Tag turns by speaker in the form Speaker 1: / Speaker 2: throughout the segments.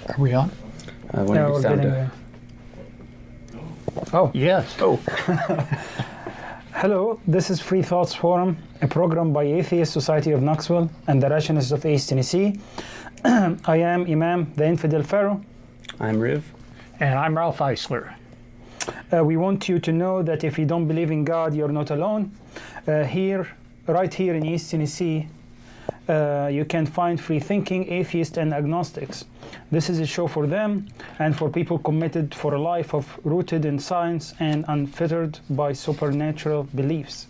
Speaker 1: Are we on?
Speaker 2: When you sound
Speaker 1: Oh, yes.
Speaker 2: Oh.
Speaker 3: Hello, this is Freethought's Forum, a program by Atheist Society of Knoxville and the Rationalists of East Tennessee. I am Imam, the Infidel Pharaoh.
Speaker 2: I'm Riv.
Speaker 1: And I'm Ralph Eisler.
Speaker 3: We want you to know that if you don't believe in God, you're not alone. Right here in East Tennessee, you can find free-thinking atheists and agnostics. This is a show for them and for people committed for a life of rooted in science and unfettered by supernatural beliefs.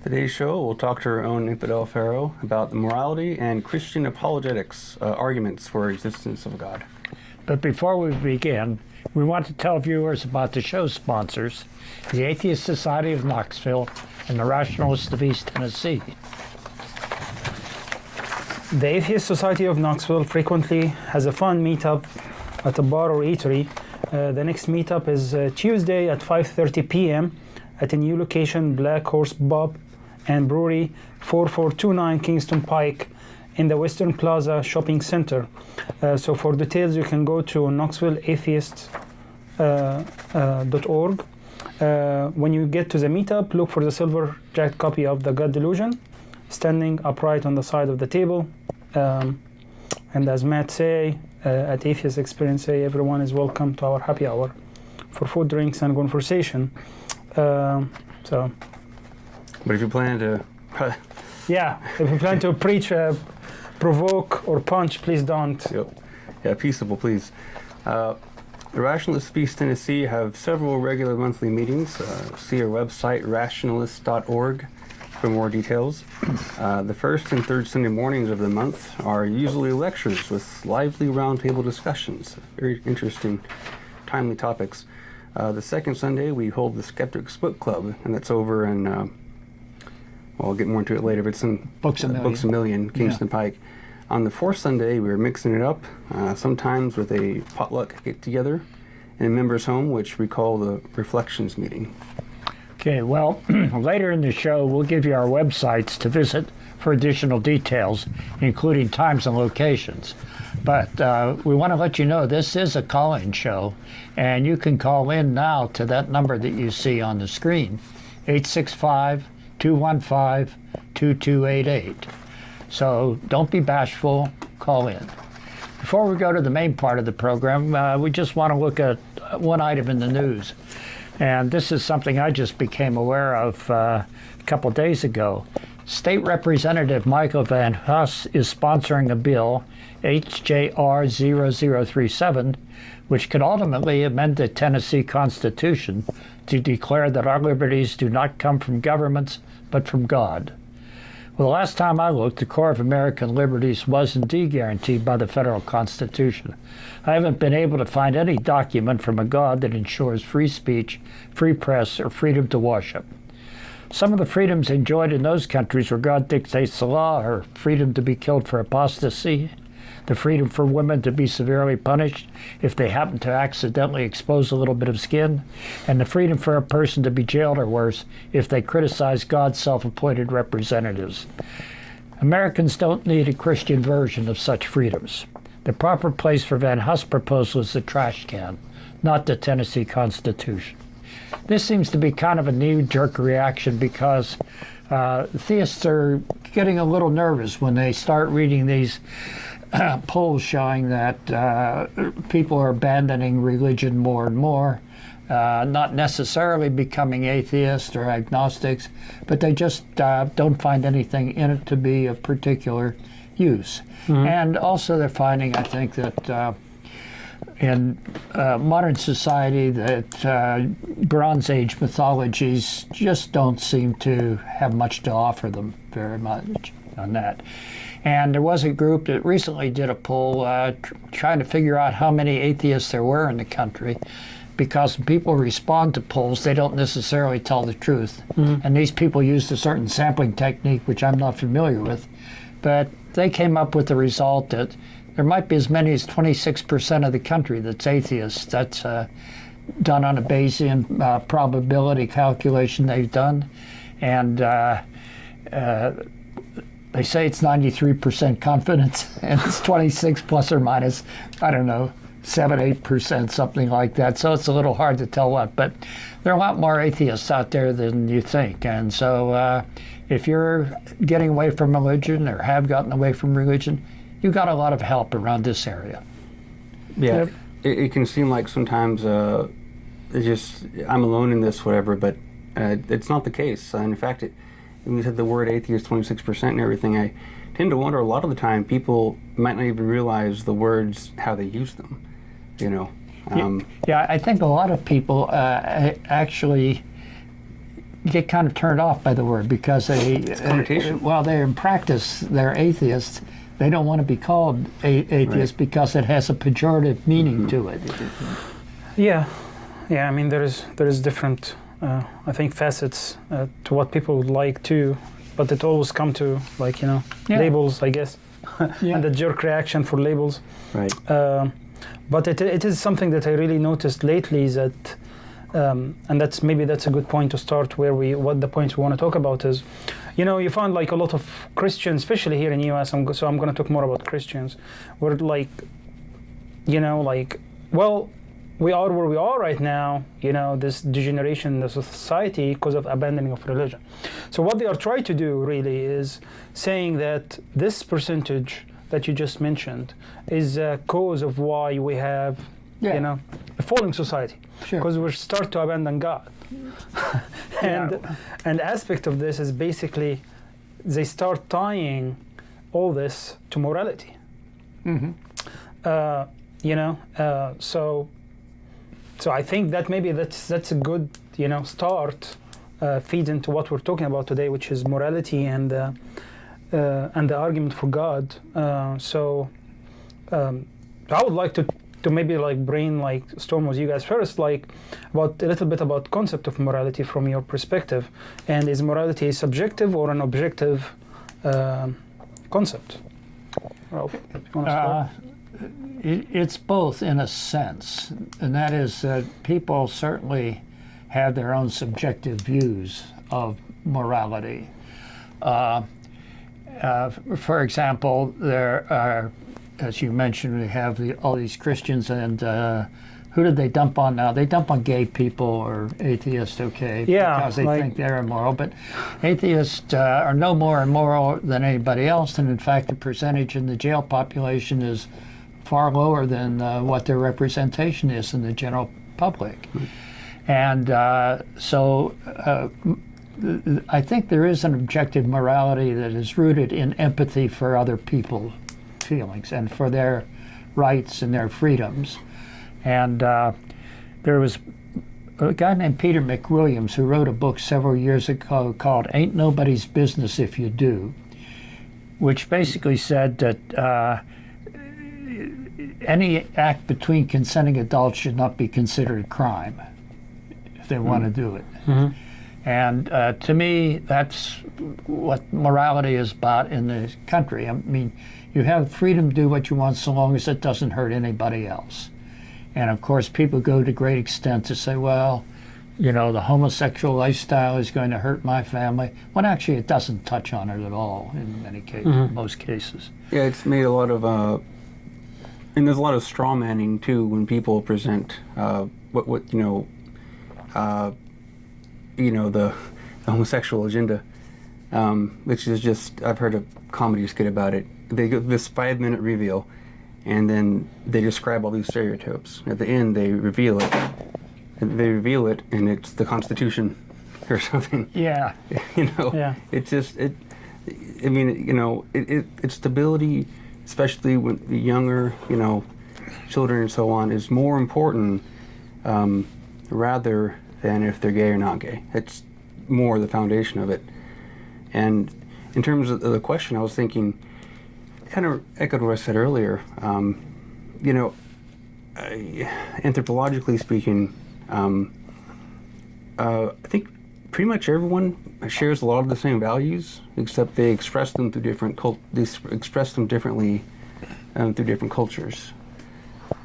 Speaker 2: Today's show, we'll talk to our own infidel pharaoh about the morality and Christian apologetics arguments for existence of God.
Speaker 1: But before we begin, we want to tell viewers about the show's sponsors, the Atheist Society of Knoxville and the Rationalists of East Tennessee.
Speaker 3: The Atheist Society of Knoxville frequently has a fun meetup at a bar or eatery. The next meetup is Tuesday at 5:30 p.m. at a new location, Black Horse Pub and Brewery, 4429 Kingston Pike in the Western Plaza Shopping Center. So for details, you can go to knoxvilleatheist.org. When you get to the meetup, look for the silver jacket copy of The God Delusion, standing upright on the side of the table. And as Matt say, at Atheist Experience say, everyone is welcome to our happy hour for food, drinks, and conversation.
Speaker 2: But if you plan to...
Speaker 3: if you plan to preach, provoke, or punch, please don't.
Speaker 2: Yep. Yeah, peaceable, please. The Rationalists of East Tennessee have several regular monthly meetings. See our website, rationalist.org, for more details. The first and third Sunday mornings of the month are usually lectures with lively roundtable discussions. Very interesting, timely topics. The second Sunday, we hold the Skeptics Book Club, and that's over in, I'll get more into it later, but it's in
Speaker 1: Books a
Speaker 2: Million, Kingston Pike. On the fourth Sunday, we're mixing it up, sometimes with a potluck get-together in a member's home, which we call the Reflections Meeting.
Speaker 1: Okay, well, later in the show, we'll give you our websites to visit for additional details, including times and locations. But we want to let you know this is a call-in show, and you can call in now to that number that you see on the screen, 865-215-2288. So don't be bashful, call in. Before we go to the main part of the program, we just want to look at one item in the news. And this is something I just became aware of a couple days ago. State Representative Michael Van Huss is sponsoring a bill, HJR 0037, which could ultimately amend the Tennessee Constitution to declare that our liberties do not come from governments, but from God. Well, the last time I looked, the core of American liberties was indeed guaranteed by the federal Constitution. I haven't been able to find any document from a God that ensures free speech, free press, or freedom to worship. Some of the freedoms enjoyed in those countries where God dictates the law are freedom to be killed for apostasy, the freedom for women to be severely punished if they happen to accidentally expose a little bit of skin, and the freedom for a person to be jailed or worse if they criticize God's self-appointed representatives. Americans don't need a Christian version of such freedoms. The proper place for Van Huss' proposal is the trash can, not the Tennessee Constitution. This seems to be kind of a knee-jerk reaction because theists are getting a little nervous when they start reading these polls showing that people are abandoning religion more and more, not necessarily becoming atheists or agnostics, but they just don't find anything in it to be of particular use. Mm-hmm. And also they're finding, I think, that in modern society that Bronze Age mythologies just don't seem to have much to offer them very much on that. And there was a group that recently did a poll trying to figure out how many atheists there were in the country, because when people respond to polls, they don't necessarily tell the truth. Mm-hmm. And these people used a certain sampling technique, which I'm not familiar with, but they came up with the result that there might be as many as 26% of the country that's atheist. That's done on a Bayesian probability calculation they've done. And they say it's 93% confidence, and it's 26 plus or minus, I don't know, 7-8%, something like that. So it's a little hard to tell what. But there are a lot more atheists out there than you think. And so if you're getting away from religion or have gotten away from religion, you got a lot of help around this area.
Speaker 2: Yeah, it can seem like sometimes it's just I'm alone in this, whatever, but it's not the case. In fact, when you said the word atheist 26% and everything, I tend to wonder a lot of the time people might not even realize the words, how they use them, you know.
Speaker 1: Yeah, I think a lot of people actually get kind of turned off by the word because while they're in practice, they're atheists. They don't want to be called atheist because it has a pejorative meaning to it.
Speaker 3: Yeah. I mean, there is different, I think, facets to what people would like to, but it always come to labels, I guess, and the jerk reaction for labels.
Speaker 2: Right.
Speaker 3: But it is something that I really noticed lately is that, and that's a good point to start what the points we want to talk about is, you find like a lot of Christians, especially here in the US, so I'm going to talk more about Christians, where well, we are where we are right now, this degeneration in the society because of abandoning of religion. So what they are trying to do really is saying that this percentage that you just mentioned is a cause of why we have, a falling society. Because we start to abandon God. And aspect of this is basically they start tying all this to morality. So I think that maybe that's a good start, feeds into what we're talking about today, which is morality and the argument for God. So I would like to maybe brainstorm with you guys first, about a little bit about concept of morality from your perspective, and is morality a subjective or an objective concept? Ralph, you want to start?
Speaker 1: It's both in a sense, and that is that people certainly have their own subjective views of morality. For example, there are, as you mentioned, we have all these Christians, and who did they dump on now? They dump on gay people or atheists, because they think they're immoral. But atheists are no more immoral than anybody else, and in fact, the percentage in the jail population is far lower than what their representation is in the general public. And so I think there is an objective morality that is rooted in empathy for other people's feelings and for their rights and their freedoms. And there was a guy named Peter McWilliams who wrote a book several years ago called Ain't Nobody's Business If You Do, which basically said that any act between consenting adults should not be considered a crime if they want to do it. And to me, that's what morality is about in the country. I mean, you have freedom to do what you want so long as it doesn't hurt anybody else. And of course, people go to great extent to say, well, the homosexual lifestyle is going to hurt my family, when actually it doesn't touch on it at all in many cases, most cases. Yeah,
Speaker 2: it's made a lot of, and there's a lot of straw manning too when people present the homosexual agenda, which is just, I've heard a comedy skit about it. They give this 5-minute reveal, and then they describe all these stereotypes. At the end, they reveal it, and it's the Constitution or something.
Speaker 1: Yeah.
Speaker 2: It's just it's stability, especially with the younger, children and so on, is more important rather than if they're gay or not gay. It's more the foundation of it. And in terms of the question, I was thinking, kind of echoed what I said earlier. Anthropologically speaking, I think pretty much everyone shares a lot of the same values, except they express them through differently through different cultures.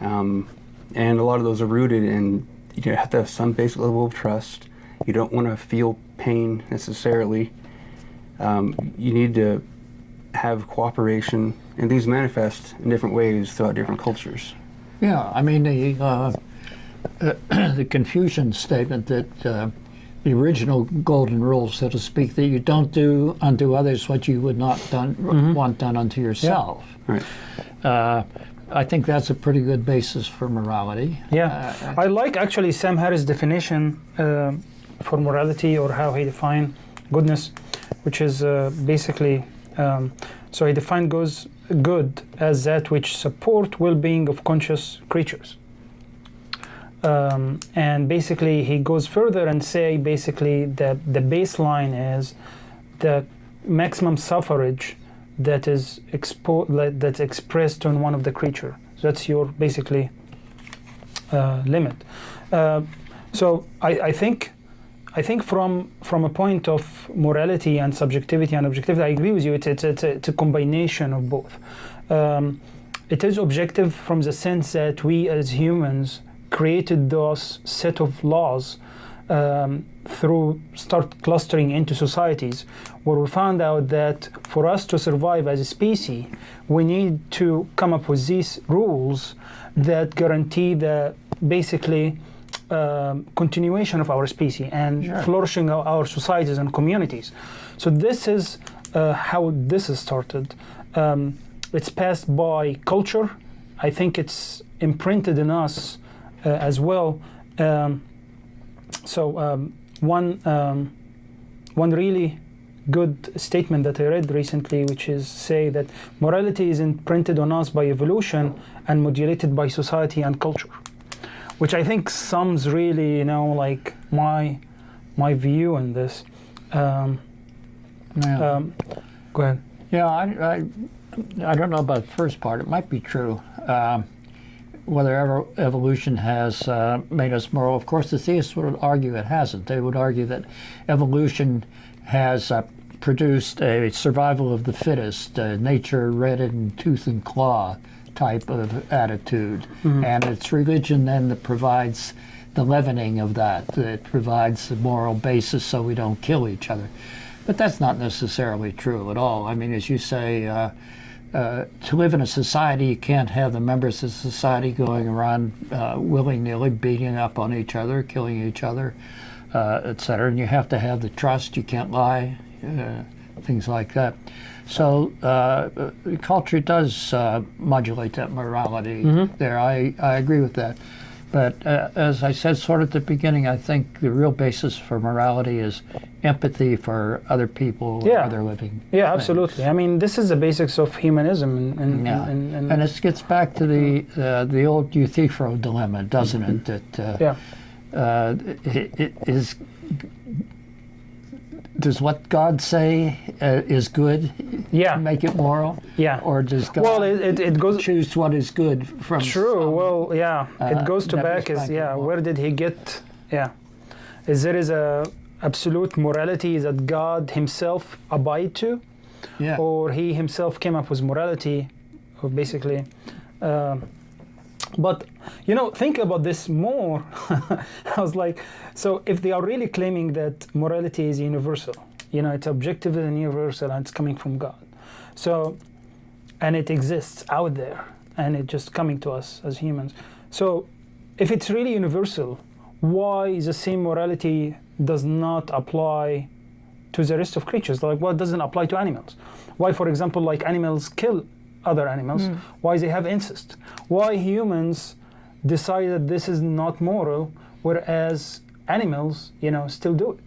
Speaker 2: And a lot of those are rooted in, you have to have some basic level of trust. You don't want to feel pain necessarily. You need to have cooperation, and these manifest in different ways throughout different cultures.
Speaker 1: Yeah, I mean, the Confucian statement that the original golden rule, so to speak, that you don't do unto others what you would not want done unto yourself.
Speaker 2: Right.
Speaker 1: I think that's a pretty good basis for morality.
Speaker 3: Yeah, I like actually Sam Harris' definition for morality, or how he defined goodness, which is basically, so he defined good as that which support well-being of conscious creatures. And basically he goes further and say basically that the baseline is the maximum suffrage that is that's expressed on one of the creature. So that's your basically limit. So I think from a point of morality and subjectivity and objectivity, I agree with you. It's a combination of both. It is objective from the sense that we as humans created those set of laws through start clustering into societies, where we found out that for us to survive as a species, we need to come up with these rules that guarantee the basically continuation of our species and flourishing of our societies and communities. So this is how this is started. It's passed by culture. I think it's imprinted in us as well. One really good statement that I read recently, which is say that morality is imprinted on us by evolution and modulated by society and culture, which I think sums really, like my view on this. Go ahead.
Speaker 1: Yeah, I don't know about the first part. It might be true. Whether evolution has made us moral. Of course, the theists would argue it hasn't. They would argue that evolution has produced a survival of the fittest, nature red in tooth and claw type of attitude. And it's religion then that provides the leavening of that. It provides the moral basis so we don't kill each other. But that's not necessarily true at all. I mean, as you say, to live in a society, you can't have the members of society going around willy-nilly beating up on each other, killing each other, etc. And you have to have the trust. You can't lie, things like that. So culture does modulate that morality there. I agree with that. But as I said sort of at the beginning, I think the real basis for morality is empathy for other people and other living things.
Speaker 3: Absolutely. I mean, this is the basics of humanism.
Speaker 1: And it gets back to the old Euthyphro dilemma, doesn't it? That it is, does what God say is good make it moral?
Speaker 3: Yeah.
Speaker 1: Or does God
Speaker 3: it goes
Speaker 1: choose what is good from
Speaker 3: it goes to back is where did he get is there is a absolute morality that God himself abide to, or he himself came up with morality, or basically but think about this more. I was like, so if they are really claiming that morality is universal, it's objective and universal and it's coming from God, so and it exists out there and it's just coming to us as humans, so if it's really universal, why the same morality does not apply to the rest of creatures? Like, what doesn't apply to animals? Why, for example, like animals kill other animals? Why they have incest? Why humans decide that this is not moral, whereas animals, still do it?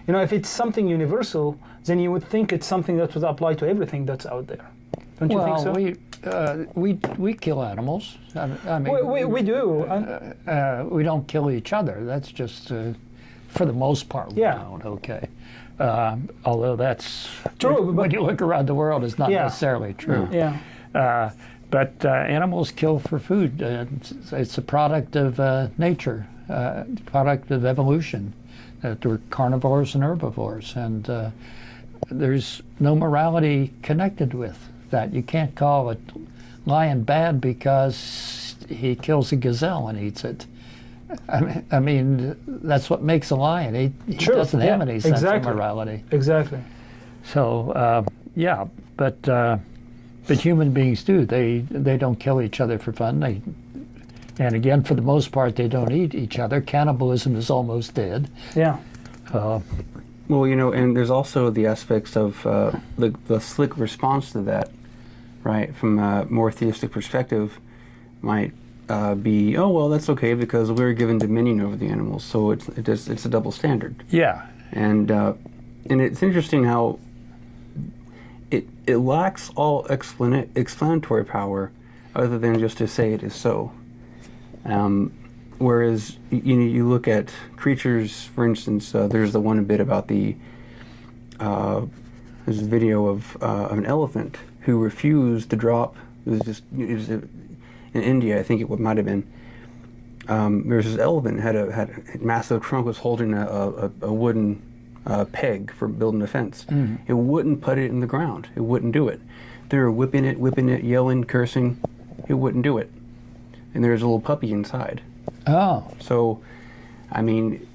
Speaker 3: If it's something universal, then you would think it's something that would apply to everything that's out there. Don't you think so?
Speaker 1: We kill animals. I mean,
Speaker 3: we do.
Speaker 1: We don't kill each other. That's just, for the most part, we don't. Okay. Although that's
Speaker 3: true.
Speaker 1: When you look around the world, it's not necessarily true. But animals kill for food. It's a product of nature, product of evolution. There were carnivores and herbivores, and there's no morality connected with that. You can't call a lion bad because he kills a gazelle and eats it. I mean, that's what makes a lion. He doesn't have any sense of morality.
Speaker 3: Exactly.
Speaker 1: So, but human beings do. They don't kill each other for fun. And again, for the most part, they don't eat each other. Cannibalism is almost dead.
Speaker 3: Yeah.
Speaker 2: Well, and there's also the aspects of the slick response to that, right? From a more theistic perspective, might be, oh well, that's okay because we're given dominion over the animals, so it's a double standard.
Speaker 1: Yeah.
Speaker 2: And it's interesting how it lacks all explanatory power, other than just to say it is so. Whereas you look at creatures, for instance, there's the one bit about there's a video of an elephant who refused to drop. It was in India, I think it might have been. There's this elephant had a massive trunk, was holding a wooden peg for building a fence.
Speaker 1: Mm-hmm.
Speaker 2: It wouldn't put it in the ground. It wouldn't do it. They were whipping it, yelling, cursing. It wouldn't do it. And there's a little puppy inside.
Speaker 1: Oh.
Speaker 2: So, I mean,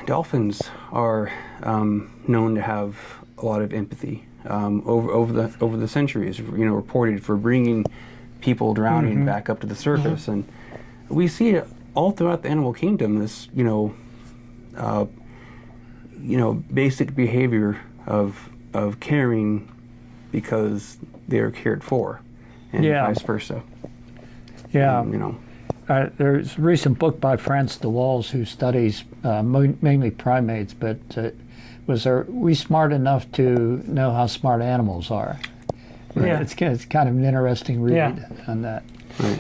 Speaker 2: dolphins are known to have a lot of empathy over the centuries. Reported for bringing people drowning
Speaker 1: Mm-hmm.
Speaker 2: back up to the surface, and we see it all throughout the animal kingdom. This basic behavior of caring because they are cared for, and
Speaker 1: Yeah.
Speaker 2: vice versa.
Speaker 1: Yeah. There's a recent book by Frans de Waals who studies mainly primates, but are we smart enough to know how smart animals are?
Speaker 3: Yeah.
Speaker 1: It's kind of an interesting read on that.
Speaker 2: Right.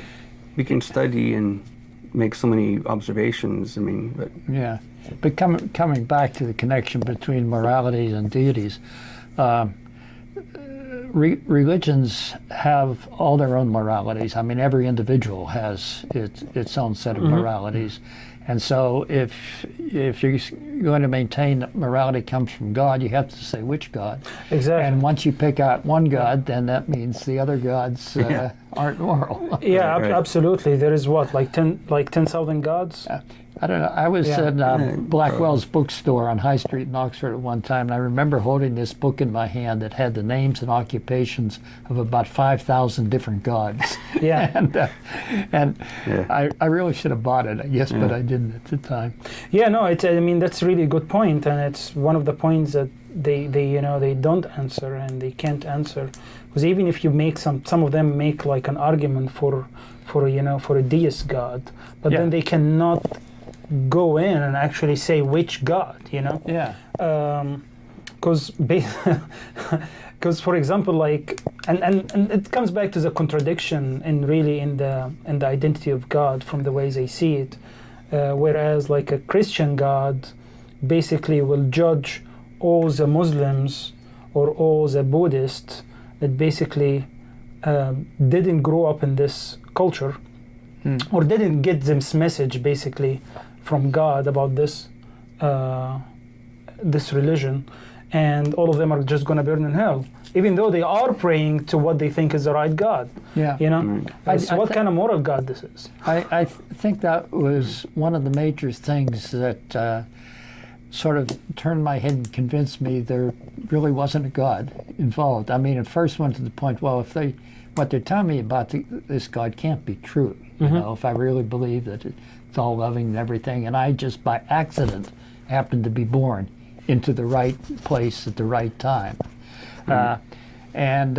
Speaker 2: We can study and make so many observations. But
Speaker 1: Yeah. But coming back to the connection between moralities and deities, religions have all their own moralities. I mean, every individual has its own set of moralities. And so if you're going to maintain that morality comes from God, you have to say which God.
Speaker 3: Exactly.
Speaker 1: And once you pick out one God, then that means the other gods aren't moral.
Speaker 3: Yeah,
Speaker 2: Right.
Speaker 3: Absolutely. There is what, like 10,000 gods?
Speaker 1: I don't know. I was
Speaker 3: Yeah.
Speaker 1: in Blackwell's bookstore on High Street in Oxford at one time, and I remember holding this book in my hand that had the names and occupations of about 5,000 different gods.
Speaker 3: Yeah.
Speaker 1: and
Speaker 2: Yeah.
Speaker 1: I really should have bought it, I guess, but I didn't at the time.
Speaker 3: Yeah, no, that's really a good point, and it's one of the points that they don't answer and they can't answer, because even if you make some of them make like an argument for a deist God, but then they cannot go in and actually say which God,
Speaker 1: Yeah.
Speaker 3: because for example, like and it comes back to the contradiction in the identity of God from the ways they see it, whereas like a Christian God basically will judge all the Muslims or all the Buddhists that basically didn't grow up in this culture or didn't get this message basically from God about this religion, and all of them are just going to burn in hell, even though they are praying to what they think is the right God.
Speaker 1: Yeah.
Speaker 3: So what kind of moral God this is?
Speaker 1: I think that was one of the major things that sort of turned my head and convinced me there really wasn't a God involved. I mean, it first went to the point, well, what they're telling me about this God can't be true. If I really believe that it's all loving and everything, and I just by accident happened to be born into the right place at the right time. And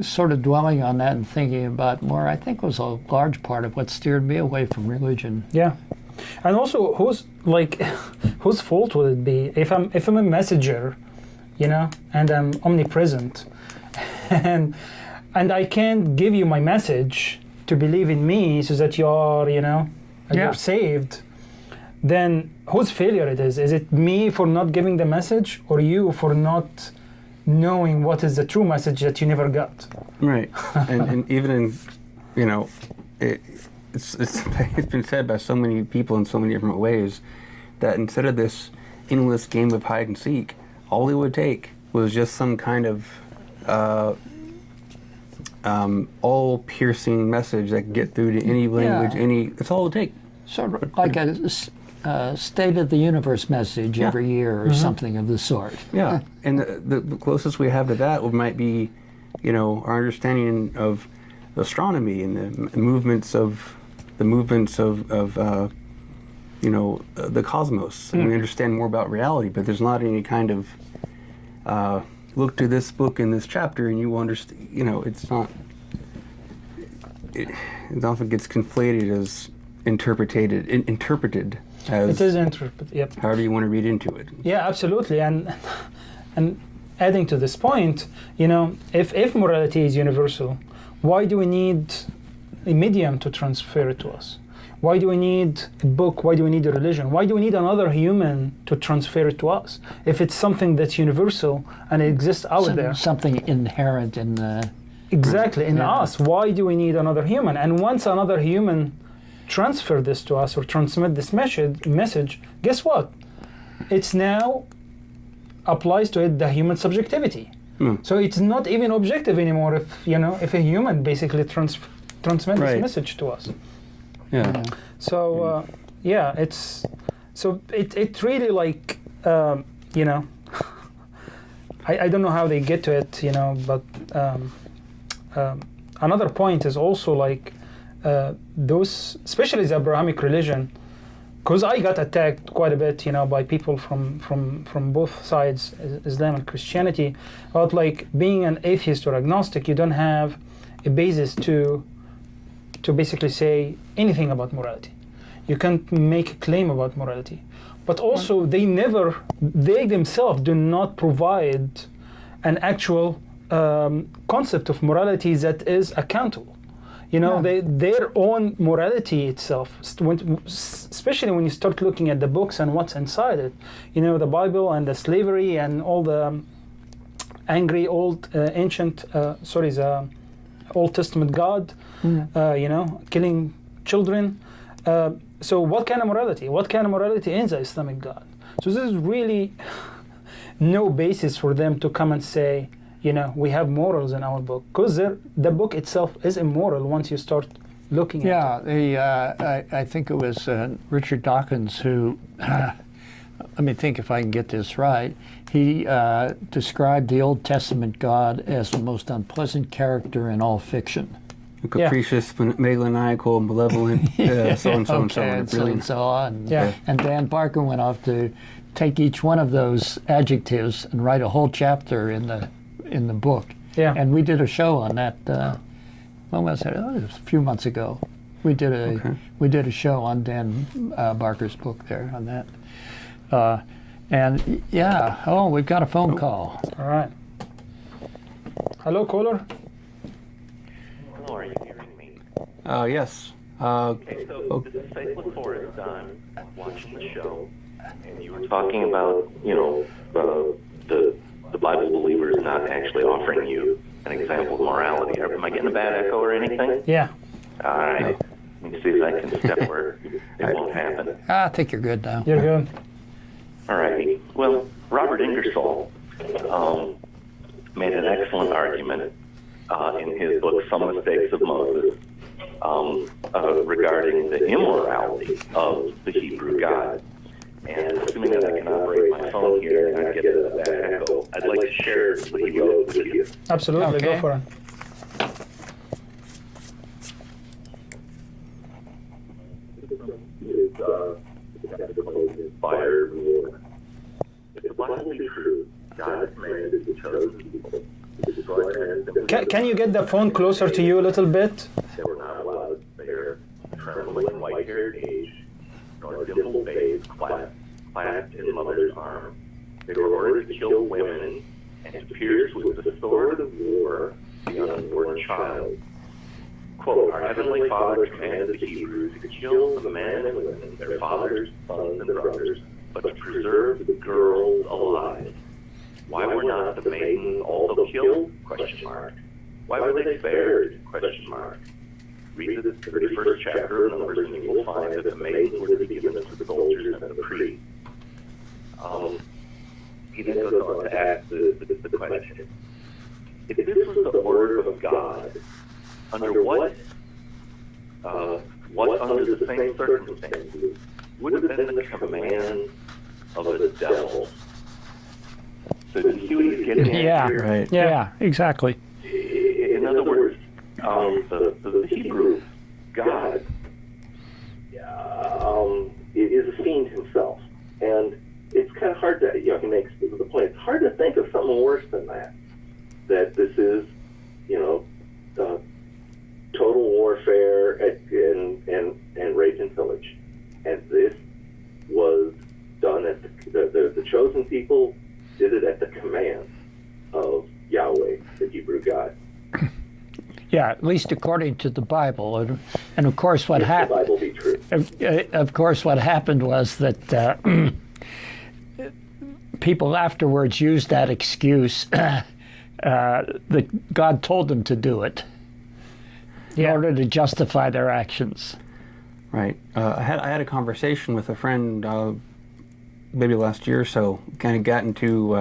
Speaker 1: sort of dwelling on that and thinking about more, I think was a large part of what steered me away from religion.
Speaker 3: Yeah. And also, whose fault would it be if I'm a messenger, and I'm omnipresent, and I can't give you my message to believe in me so that you're saved, then whose failure it is? Is it me for not giving the message, or you for not knowing what is the true message that you never got?
Speaker 2: Right. and even in, it's been said by so many people in so many different ways that instead of this endless game of hide and seek, all it would take was just some kind of all-piercing message that could get through to any language, that's all it would take.
Speaker 1: Sort of like State of the Universe message
Speaker 2: Yeah.
Speaker 1: every year or something of the sort.
Speaker 2: Yeah, and the closest we have to that might be, our understanding of astronomy and the movements of the cosmos. And we understand more about reality, but there's not any kind of look to this book in this chapter and you will understand. It's not. It often gets conflated as interpreted as
Speaker 3: It is interpreted. Yep.
Speaker 2: however you want to read into it.
Speaker 3: Yeah, absolutely. And adding to this point, if morality is universal, why do we need a medium to transfer it to us? Why do we need a book? Why do we need a religion? Why do we need another human to transfer it to us? If it's something that's universal and it exists out there.
Speaker 1: Something inherent in the...
Speaker 3: Exactly, in
Speaker 1: Yeah.
Speaker 3: us. Why do we need another human? And once another human transfer this to us or transmit this message, guess what? It's now applies to it the human subjectivity. So it's not even objective anymore if a human basically transmits
Speaker 2: Right.
Speaker 3: this message to us.
Speaker 2: Yeah.
Speaker 3: So it really like I don't know how they get to it, but another point is also like those, especially the Abrahamic religion, because I got attacked quite a bit, by people from both sides, Islam and Christianity, about like being an atheist or agnostic, you don't have a basis to basically say anything about morality. You can't make a claim about morality. But also they themselves do not provide an actual concept of morality that is accountable. Their own morality itself, especially when you start looking at the books and what's inside it, the Bible and the slavery and all the angry old the Old Testament God, killing children. So what kind of morality? What kind of morality is the Islamic God? So this is really no basis for them to come and say, we have morals in our book, because the book itself is immoral once you start looking at it.
Speaker 1: Yeah, I think it was Richard Dawkins who, let me think if I can get this right, he described the Old Testament God as the most unpleasant character in all fiction.
Speaker 2: Capricious, megalomaniacal, malevolent, so and so and so on.
Speaker 1: And so and so on.
Speaker 3: Yeah.
Speaker 1: And Dan Barker went off to take each one of those adjectives and write a whole chapter in the book.
Speaker 3: Yeah.
Speaker 1: And we did a show on that. When was it? Oh, it was a few months ago. We did a show on Dan Barker's book there on that. And yeah, we've got a phone call.
Speaker 3: All right. Hello, caller.
Speaker 4: Are you hearing me?
Speaker 2: Yes.
Speaker 4: Okay, so this is Faithless Forrest. I'm watching the show, and you were talking about, the Bible believers not actually offering you an example of morality. Am I getting a bad echo or anything?
Speaker 3: Yeah.
Speaker 4: All right. Let me see if I can step where it won't happen.
Speaker 1: I think you're good now.
Speaker 3: You're good.
Speaker 4: All righty. Well, Robert Ingersoll made an excellent argument in his book, Some Mistakes of Moses, regarding the immorality of the Hebrew God. And assuming that I can operate my phone here and not get a bad echo, I'd like to share what he wrote with you.
Speaker 3: Absolutely.
Speaker 1: Okay.
Speaker 3: Go for it.
Speaker 4: Fire war. If the Bible be true, God commanded the chosen people to destroy man's
Speaker 3: Can you get the phone closer to you a little bit?
Speaker 4: They were not allowed to bear trembling white-haired age, nor dimpled babes clasped in mother's arm. They were ordered to kill women and to pierce with the sword of war the unborn child. Quote, our Heavenly Father commanded the Hebrews to kill the men and women, their fathers, sons, and brothers, but to preserve the girls alive. Why were not the maidens also killed? Question mark. Why were they spared? Question mark. Read the 31st chapter of Numbers, and you will find that the maidens were to be given to the soldiers and the priests. He then goes on to ask the question: if this was the order of God, under what under the same circumstances would have been the command of the devil. So do you see what he's getting at
Speaker 1: Yeah.
Speaker 4: here?
Speaker 2: Right.
Speaker 1: Yeah, exactly.
Speaker 4: In other words, the Hebrew God is a fiend himself. And it's kind of hard to, he makes the point, it's hard to think of something worse than that. That this is, total warfare and rape and pillage. And this was done at the chosen people did it at the command of Yahweh, the Hebrew God.
Speaker 1: Yeah, at least according to the Bible. And of course what
Speaker 4: If the
Speaker 1: happened,
Speaker 4: Bible be true.
Speaker 1: of course what happened was that people afterwards used that excuse that God told them to do it in order to justify their actions.
Speaker 2: Right. I had a conversation with a friend maybe last year or so. Kind of got into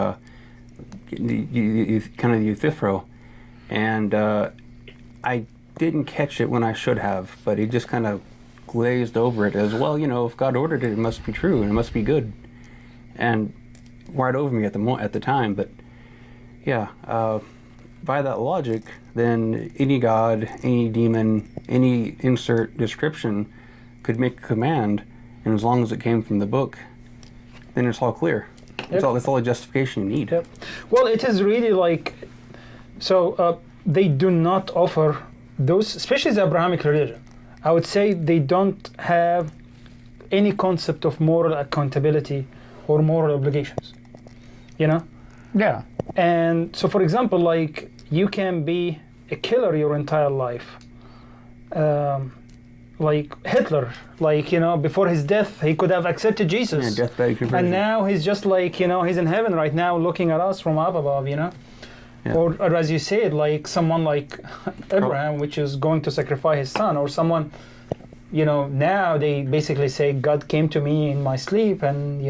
Speaker 2: the Euthyphro, and I didn't catch it when I should have. But he just kind of glazed over it as well. If God ordered it, it must be true and it must be good, and right over me at the time. But yeah, by that logic, then any god, any demon, any insert description could make a command, and as long as it came from the book, then it's all clear. That's all the justification you need.
Speaker 3: Yep. Well, it is really like, so they do not offer those, especially the Abrahamic religion. I would say they don't have any concept of moral accountability or moral obligations.
Speaker 1: Yeah.
Speaker 3: And so, for example, like you can be a killer your entire life. Like Hitler, before his death, he could have accepted Jesus.
Speaker 2: Yeah, deathbed conversion.
Speaker 3: And now he's just like, he's in heaven right now looking at us from up above,
Speaker 2: Yeah.
Speaker 3: Or as you said, like someone like Abraham, which is going to sacrifice his son, or someone, now they basically say, God came to me in my sleep and,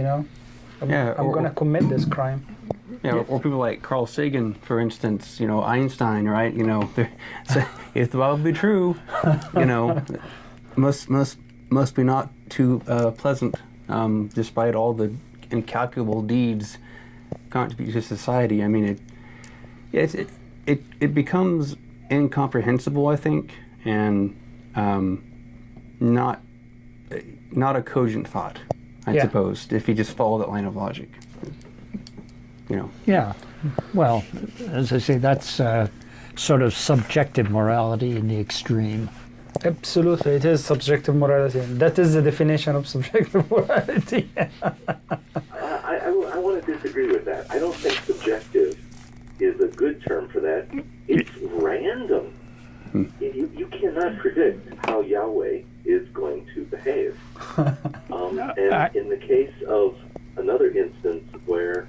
Speaker 3: I'm going to commit this crime.
Speaker 2: Yeah, or people like Carl Sagan, for instance, Einstein, right? If the Bible be true, must be not too pleasant, despite all the incalculable deeds contribute to society. I mean, it becomes incomprehensible, I think, and not a cogent thought, I suppose, if you just follow that line of logic.
Speaker 1: Yeah. Well, as I say, that's sort of subjective morality in the extreme.
Speaker 3: Absolutely, it is subjective morality. That is the definition of subjective morality.
Speaker 4: I want to disagree with that. I don't think subjective is a good term for that. It's random. You cannot predict how Yahweh is going to behave. And in the case of another instance where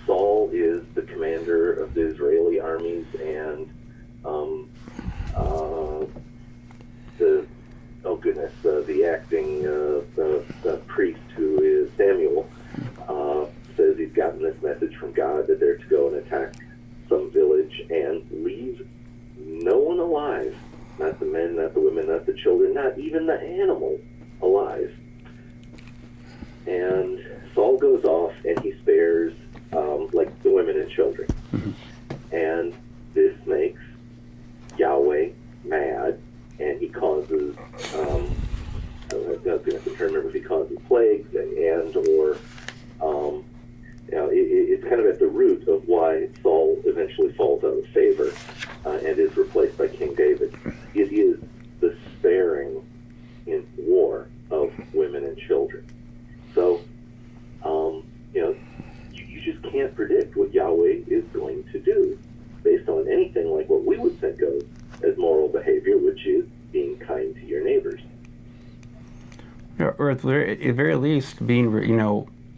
Speaker 4: Saul is the commander of the Israeli armies and the acting the priest who is Samuel says he's gotten this message from God that they're to go and attack some village and leave no one alive, not the men, not the women, not the children, not even the animals alive. And Saul goes off and he spares like the women and children. And this makes Yahweh mad, and he causes I was going to have to remember if he causes plagues or it's kind of at the root of why Saul eventually falls out of favor and is replaced by King David. It is the sparing in war of women and children. So, you just can't predict what Yahweh is going to do based on anything like what we would think of as moral behavior, which is being kind to your neighbors.
Speaker 2: Or at the very least, being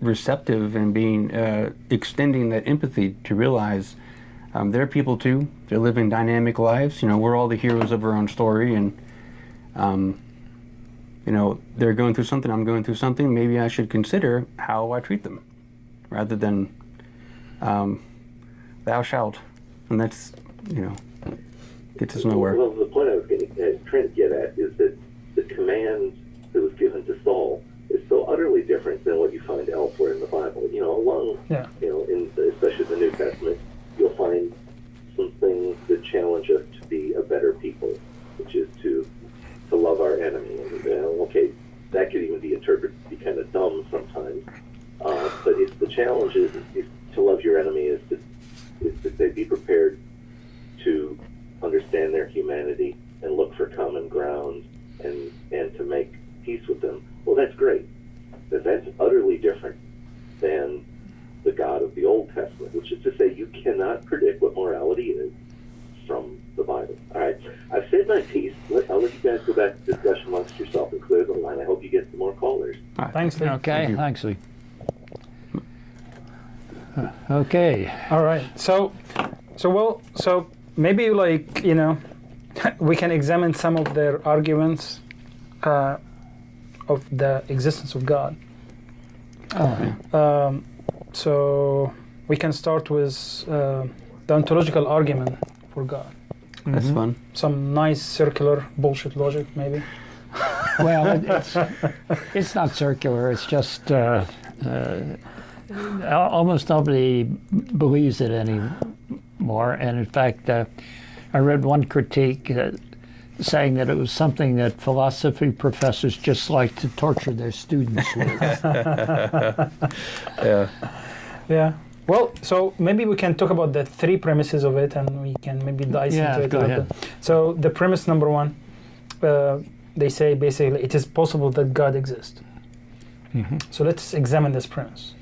Speaker 2: receptive and being extending that empathy to realize they're people too. They're living dynamic lives. We're all the heroes of our own story, and they're going through something. I'm going through something. Maybe I should consider how I treat them, rather than thou shalt, and that's gets us nowhere.
Speaker 4: Well, the point I was trying to get at is that the command that was given given to Saul is so utterly different than what you find elsewhere in the Bible. Especially the New Testament, you'll find some things that challenge us to be a better people, which is to love our enemy. And okay, that could even be interpreted to be kind of dumb sometimes. But it's the challenge is to love your enemy is to say be prepared to understand their humanity and look for common ground and to make peace with them. Well, that's great. But that's utterly different than the God of the Old Testament, which is to say you cannot predict what morality is from the Bible. All right, I've said my piece. I'll let you guys go back to discussion amongst yourself and clear the line. I hope you get some more callers.
Speaker 2: Right.
Speaker 3: Thanks, Lee.
Speaker 1: Okay, thanks, Lee. Okay.
Speaker 3: All right. So maybe we can examine some of their arguments of the existence of God. So we can start with the ontological argument for God.
Speaker 2: That's fun.
Speaker 3: Some nice circular bullshit logic, maybe.
Speaker 1: Well, it's not circular. It's just almost nobody believes it anymore. And in fact, I read one critique saying that it was something that philosophy professors just like to torture their students with.
Speaker 2: Yeah.
Speaker 3: Yeah. Well, so maybe we can talk about the three premises of it, and we can maybe dice into it
Speaker 1: go
Speaker 3: a little
Speaker 1: ahead.
Speaker 3: bit. So the premise number one, they say basically it is possible that God exists.
Speaker 1: Mm-hmm.
Speaker 3: So let's examine this premise.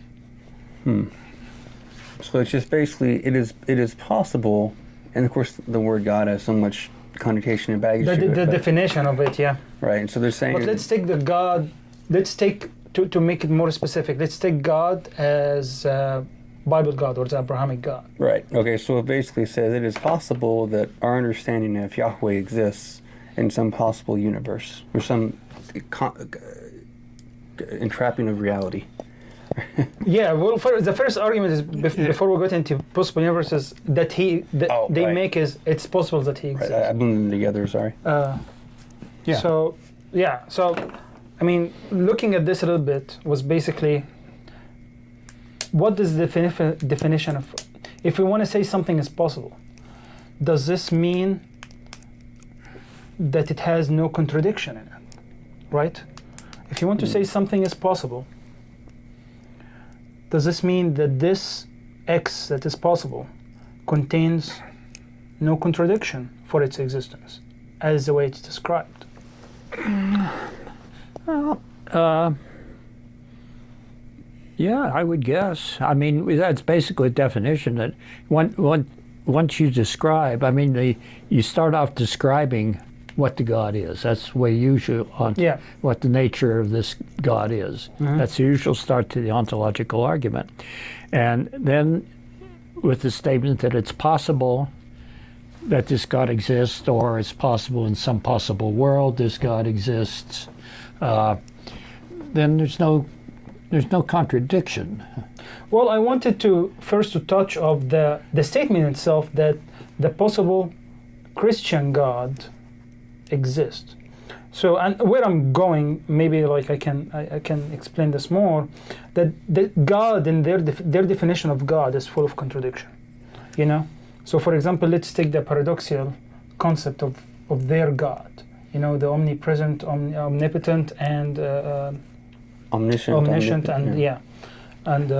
Speaker 2: So it's just basically it is possible, and of course the word God has so much connotation and baggage to
Speaker 3: The
Speaker 2: it.
Speaker 3: definition of it, yeah.
Speaker 2: Right, and so they're saying.
Speaker 3: But let's take the God. Let's take to make it more specific. Let's take God as Bible God or the Abrahamic God.
Speaker 2: Right. Okay. So it basically says it is possible that our understanding of Yahweh exists in some possible universe or some entrapping of reality.
Speaker 3: Yeah. Well, the first argument is before we get into possible universes that they make is it's possible that he exists.
Speaker 2: Right. I blended them together. Sorry.
Speaker 1: Yeah.
Speaker 3: So I mean, looking at this a little bit was basically. What is the definition of, if we want to say something is possible, does this mean that it has no contradiction in it, right? If you want to say something is possible, does this mean that this X that is possible contains no contradiction for its existence, as the way it's described?
Speaker 1: Yeah, I would guess. I mean, that's basically a definition that once you describe, I mean, you start off describing what the God is. That's the way usual what the nature of this God is.
Speaker 3: Mm-hmm.
Speaker 1: That's the usual start to the ontological argument. And then with the statement that it's possible that this God exists, or it's possible in some possible world this God exists, then there's no contradiction.
Speaker 3: Well, I wanted to first touch of the statement itself that the possible Christian God exists. So, and where I'm going, maybe like I can explain this more. That God in their definition of God is full of contradiction. So, for example, let's take the paradoxical concept of their God. The omnipresent, omnipotent, and omniscient and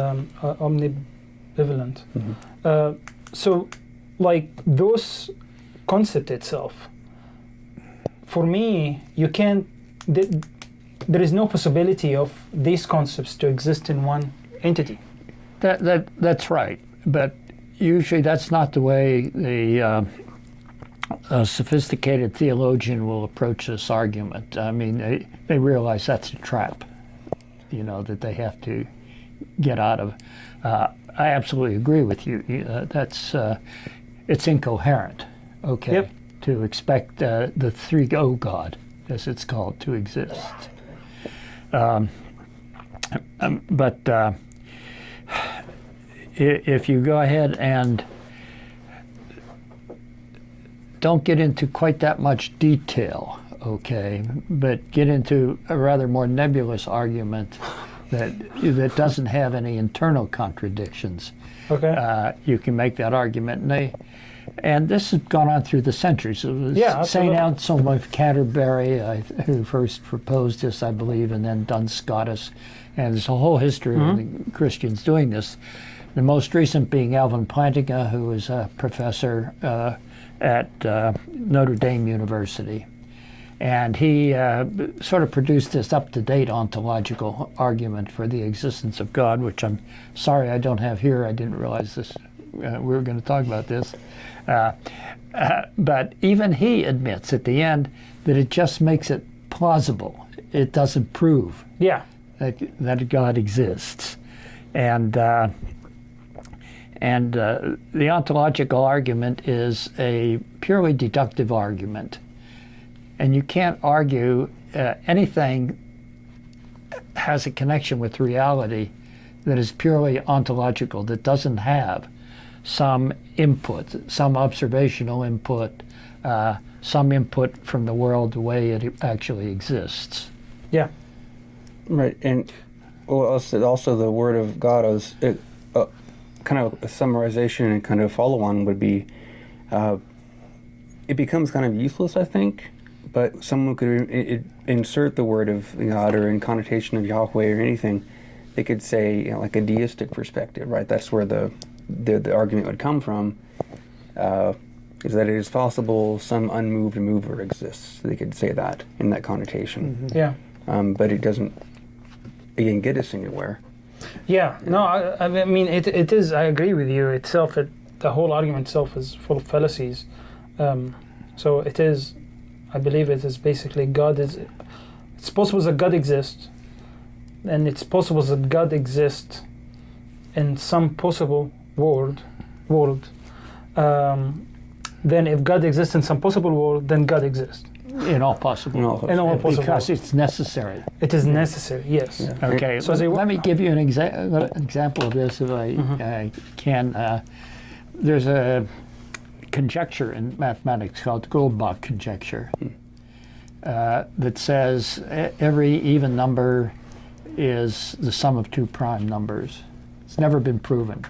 Speaker 3: omnibenevolent.
Speaker 2: Mm-hmm.
Speaker 3: So like those concept itself, for me, you can't there is no possibility of these concepts to exist in one entity.
Speaker 1: That's right, but usually that's not the way a sophisticated theologian will approach this argument. I mean, they realize that's a trap, that they have to get out of. I absolutely agree with you. It's incoherent, okay,
Speaker 3: Yep.
Speaker 1: to expect the three-go God, as it's called, to exist. But if you go ahead and don't get into quite that much detail, okay, but get into a rather more nebulous argument that doesn't have any internal contradictions.
Speaker 3: Okay.
Speaker 1: You can make that argument, and this has gone on through the centuries. It was
Speaker 3: Yeah,
Speaker 1: St.
Speaker 3: absolutely.
Speaker 1: Anselm of Canterbury who first proposed this, I believe, and then Duns Scotus. And there's a whole history of the Christians doing this. The most recent being Alvin Plantinga, who was a professor at Notre Dame University. And he sort of produced this up-to-date ontological argument for the existence of God, which I'm sorry I don't have here. I didn't realize this. We were going to talk about this. But even he admits at the end that it just makes it plausible. It doesn't prove
Speaker 3: Yeah.
Speaker 1: that God exists. And the ontological argument is a purely deductive argument. And you can't argue anything has a connection with reality that is purely ontological, that doesn't have some input, some observational input, some input from the world the way it actually exists.
Speaker 3: Yeah.
Speaker 2: Right, and also the Word of God is kind of a summarization and kind of follow-on would be, it becomes kind of useless, I think, but someone could insert the word of God or in connotation of Yahweh or anything. They could say, like a deistic perspective, right? That's where the argument would come from, is that it is possible some unmoved mover exists. They could say that in that connotation.
Speaker 3: Yeah.
Speaker 2: But it doesn't, again, get us anywhere.
Speaker 3: Yeah. No, I mean, it is, I agree with you. Itself, the whole argument itself is full of fallacies. So it is, I believe it is basically it's possible that God exists, and it's possible that God exists in some possible world. Then if God exists in some possible world, then God exists.
Speaker 1: In all possible.
Speaker 3: In all possible
Speaker 1: Because
Speaker 3: worlds.
Speaker 1: it's necessary.
Speaker 3: It is necessary, yes.
Speaker 2: Yeah.
Speaker 1: Okay,
Speaker 3: So
Speaker 1: let me give you an example of this if I can. There's a conjecture in mathematics called the Goldbach conjecture that says every even number is the sum of two prime numbers. It's never been proven.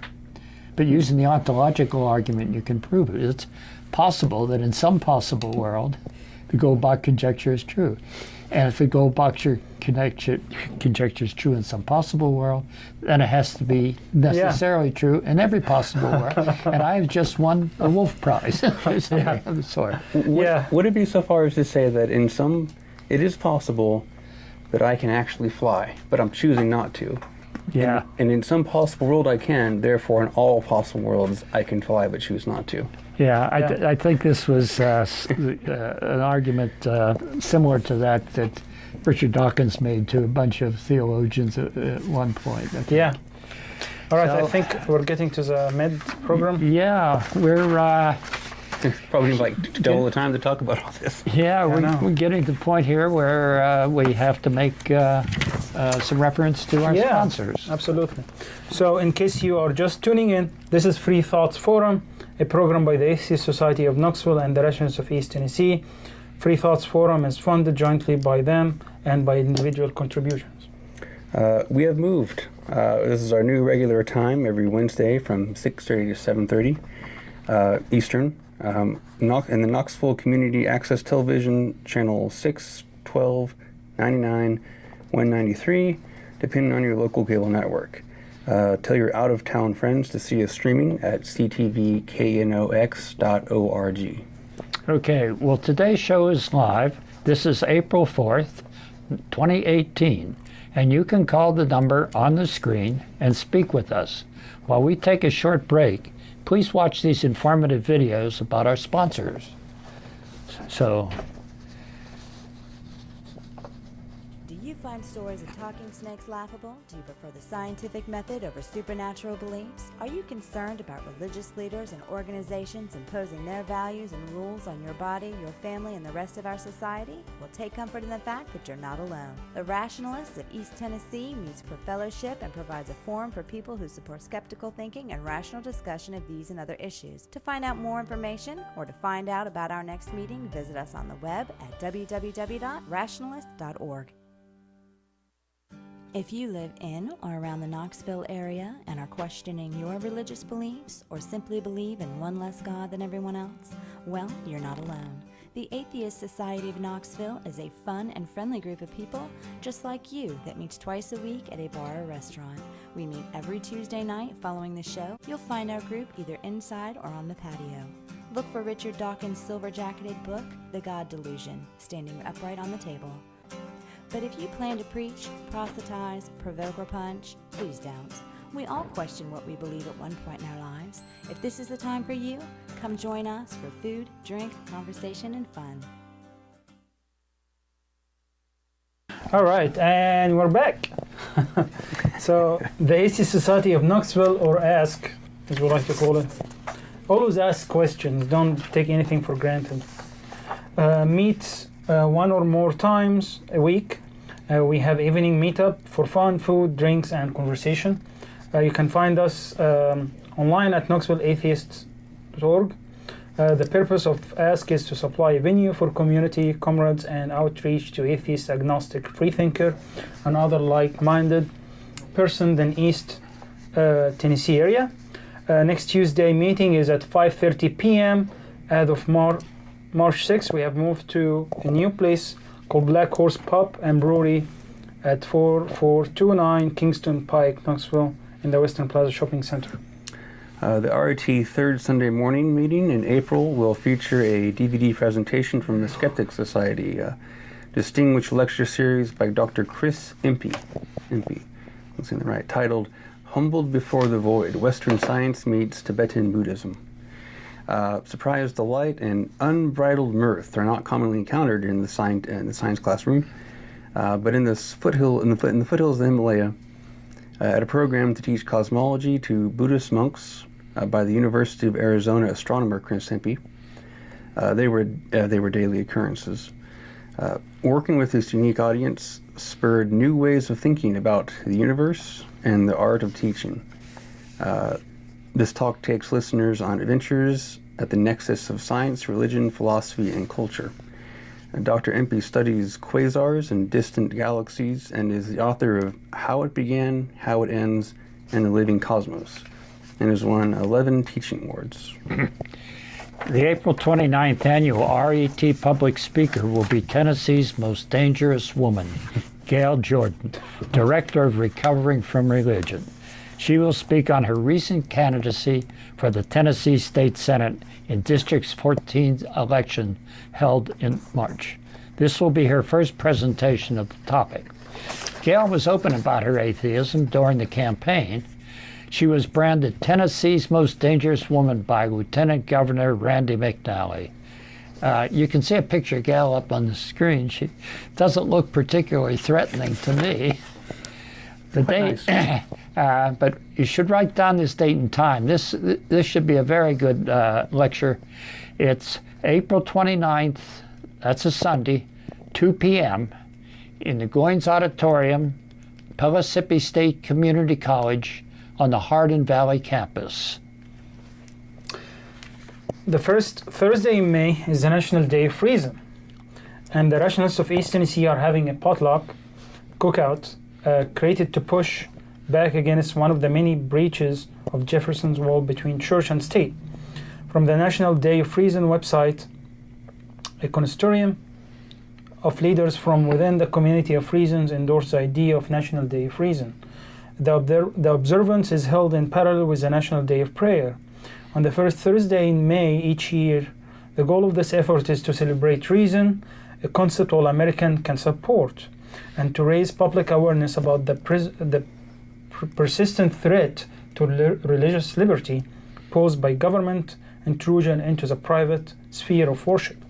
Speaker 1: But using the ontological argument, you can prove it. It's possible that in some possible world, the Goldbach conjecture is true. And if the Goldbach conjecture is true in some possible world, then it has to be necessarily true in every possible world. And I have just won a Wolf Prize or something of the sort.
Speaker 2: Would it be so far as to say that it is possible that I can actually fly, but I'm choosing not to?
Speaker 1: Yeah.
Speaker 2: And in some possible world I can, therefore in all possible worlds I can fly but choose not to.
Speaker 1: Yeah, I think this was an argument similar to that Richard Dawkins made to a bunch of theologians at one point.
Speaker 3: Yeah. All right,
Speaker 1: So-
Speaker 3: I think we're getting to the mid program.
Speaker 1: Yeah, we're
Speaker 2: Probably like double the time to talk about all this.
Speaker 3: know.
Speaker 1: we're getting to the point here where we have to make some reference to our sponsors.
Speaker 3: Absolutely. So, in case you are just tuning in, this is Freethought Forum, a program by the Atheist Society of Knoxville and the Russians of East Tennessee. Freethought Forum is funded jointly by them and by individual contributions.
Speaker 2: We have moved. This is our new regular time every Wednesday from 6:30 to 7:30 Eastern. In the Knoxville Community Access Television, channel 6, 12, 99, 193, depending on your local cable network. Tell your out-of-town friends to see us streaming at ctvknox.org.
Speaker 1: Okay, well, today's show is live. This is April 4th, 2018, and you can call the number on the screen and speak with us. While we take a short break, please watch these informative videos about our sponsors. So,
Speaker 5: Do you find stories of talking snakes laughable? Do you prefer the scientific method over supernatural beliefs? Are you concerned about religious leaders and organizations imposing their values and rules on your body, your family, and the rest of our society? Well, take comfort in the fact that you're not alone. The Rationalists of East Tennessee meets for fellowship and provides a forum for people who support skeptical thinking and rational discussion of these and other issues. To find out more information or to find out about our next meeting, visit us on the web at www.rationalist.org. If you live in or around the Knoxville area and are questioning your religious beliefs or simply believe in one less God than everyone else, well, you're not alone. The Atheist Society of Knoxville is a fun and friendly group of people just like you that meets twice a week at a bar or restaurant. We meet every Tuesday night following the show. You'll find our group either inside or on the patio. Look for Richard Dawkins' silver-jacketed book, The God Delusion, standing upright on the table. But if you plan to preach, proselytize, provoke, or punch, please don't. We all question what we believe at one point in our lives. If this is the time for you, come join us for food, drink, conversation, and fun.
Speaker 3: All right, and we're back. So, the Atheist Society of Knoxville, or ASK, as we like to call it, always ask questions, don't take anything for granted. Meets one or more times a week. We have evening meetup for fun, food, drinks, and conversation. You can find us online at knoxvilleatheists.org. The purpose of ASK is to supply a venue for community, comrades, and outreach to atheist, agnostic, freethinker, and other like-minded person in East Tennessee area. Next Tuesday meeting is at 5:30 p.m. As of March 6th, we have moved to a new place called Black Horse Pub and Brewery at 4429 Kingston Pike, Knoxville, in the Western Plaza Shopping Center.
Speaker 2: The RIT third Sunday morning meeting in April will feature a DVD presentation from the Skeptic Society, a distinguished lecture series by Dr. Chris Impey, I'm saying that right, titled Humbled Before the Void, Western Science Meets Tibetan Buddhism. Surprise, delight, and unbridled mirth are not commonly encountered in the science classroom, but in the foothills of the Himalaya, at a program to teach cosmology to Buddhist monks by the University of Arizona astronomer Chris Impey. They were daily occurrences. Working with this unique audience spurred new ways of thinking about the universe and the art of teaching. This talk takes listeners on adventures at the nexus of science, religion, philosophy, and culture. Dr. Impey studies quasars and distant galaxies and is the author of How It Began, How It Ends, and the Living Cosmos, and has won 11 teaching awards.
Speaker 1: The April 29th annual RET public speaker will be Tennessee's most dangerous woman, Gail Jordan, Director of Recovering from Religion. She will speak on her recent candidacy for the Tennessee State Senate in District's 14th election held in March. This will be her first presentation of the topic. Gail was open about her atheism during the campaign. She was branded Tennessee's most dangerous woman by Lieutenant Governor Randy McNally. You can see a picture of Gail up on the screen. She doesn't look particularly threatening to me. The date, but you should write down this date and time. This should be a very good lecture. It's April 29th, that's a Sunday, 2 p.m. in the Goins Auditorium, Pellissippi State Community College on the Hardin Valley campus.
Speaker 3: The first Thursday in May is the National Day of Reason, and the Rationalists of East Tennessee are having a potluck cookout created to push back against one of the many breaches of Jefferson's wall between church and state. From the National Day of Reason website, a consortium of leaders from within the community of Reasons endorse the idea of National Day of Reason. The observance is held in parallel with the National Day of Prayer. On the first Thursday in May each year, the goal of this effort is to celebrate reason, a concept all Americans can support, and to raise public awareness about the persistent threat to religious liberty posed by government intrusion into the private sphere of worship.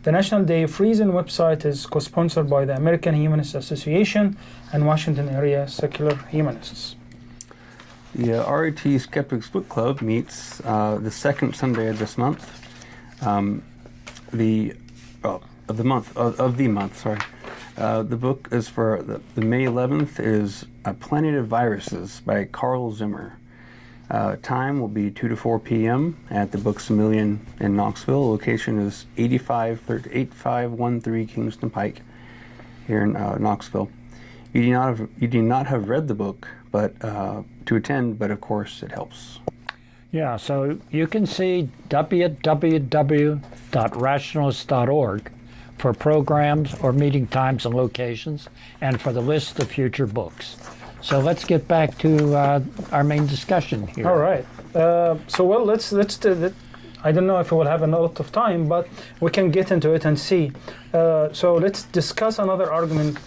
Speaker 3: The National Day of Reason website is co-sponsored by the American Humanist Association and Washington Area Secular Humanists.
Speaker 2: The RIT Skeptics Book Club meets the second Sunday of this month. The month. Sorry. The book is for the May 11th is A Planet of Viruses by Carl Zimmer. Time will be 2 to 4 p.m. at the Books A Million in Knoxville. Location is 8513 Kingston Pike here in Knoxville. You do not have read the book, but to attend, but of course it helps.
Speaker 1: Yeah, so you can see www.rationalist.org for programs or meeting times and locations, and for the list of future books. So let's get back to our main discussion here.
Speaker 3: All right. Let's do that. I don't know if we will have a lot of time, but we can get into it and see. So let's discuss another argument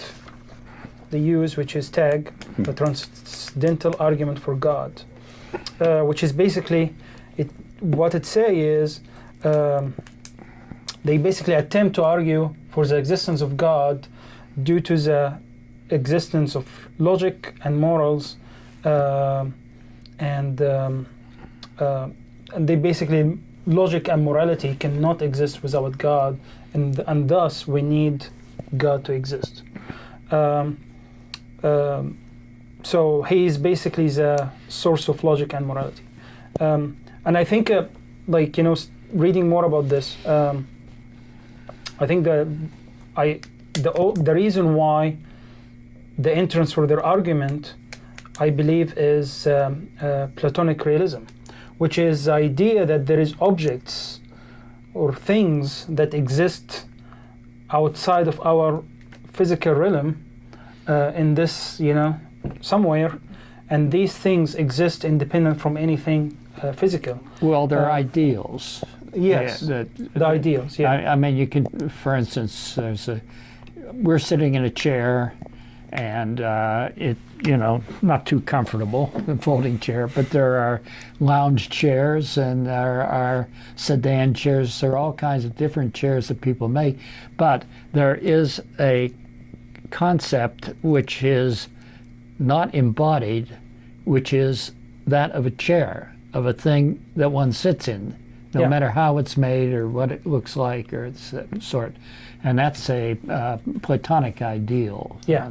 Speaker 3: they use, which is TAG, the Transcendental Argument for God, which is basically what it says is they basically attempt to argue for the existence of God due to the existence of logic and morals, and they basically, logic and morality cannot exist without God, and thus we need God to exist. So he is basically the source of logic and morality, and I think reading more about this, I think the reason why the entrance for their argument, I believe, is Platonic realism, which is the idea that there is objects or things that exist outside of our physical realm, in this, somewhere, and these things exist independent from anything physical.
Speaker 1: Well, they're ideals.
Speaker 3: Yes,
Speaker 1: Yeah,
Speaker 3: the ideals. Yeah.
Speaker 1: I mean, you can, for instance, we're sitting in a chair, and not too comfortable, the folding chair, but there are lounge chairs and there are sedan chairs. There are all kinds of different chairs that people make, but there is a concept which is not embodied, which is that of a chair, of a thing that one sits in, no matter how it's made or what it looks like or its sort. And that's a Platonic ideal.
Speaker 3: Yeah.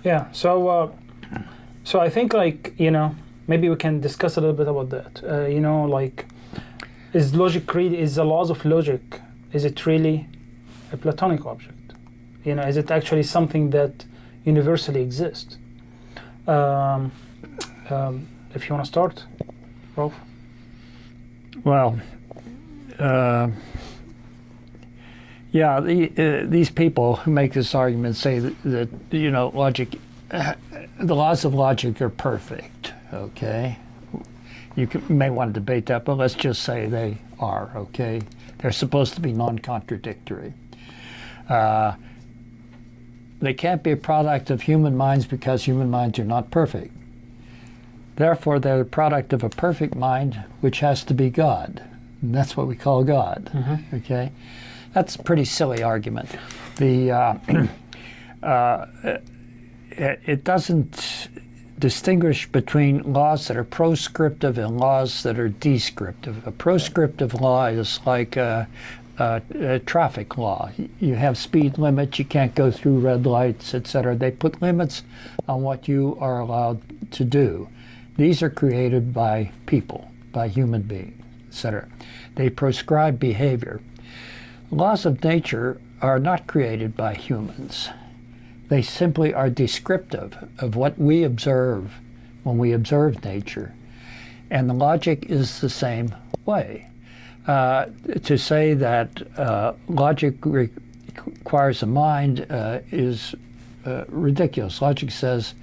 Speaker 3: Yeah. So I think, maybe we can discuss a little bit about that. Is the laws of logic, is it really a Platonic object? Is it actually something that universally exists? If you want to start, Rolf.
Speaker 1: Well, these people who make this argument say that logic, the laws of logic are perfect. Okay, you may want to debate that, but let's just say they are. Okay, they're supposed to be non-contradictory. They can't be a product of human minds because human minds are not perfect. Therefore, they're the product of a perfect mind, which has to be God. And that's what we call God. Mm-hmm. Okay, that's a pretty silly argument. It doesn't distinguish between laws that are proscriptive and laws that are descriptive. A proscriptive law is like a traffic law. You have speed limits, you can't go through red lights, etc. They put limits on what you are allowed to do. These are created by people, by human beings, etc. They prescribe behavior. Laws of nature are not created by humans. They simply are descriptive of what we observe when we observe nature. And the logic is the same way. To say that logic requires a mind is ridiculous. Logic says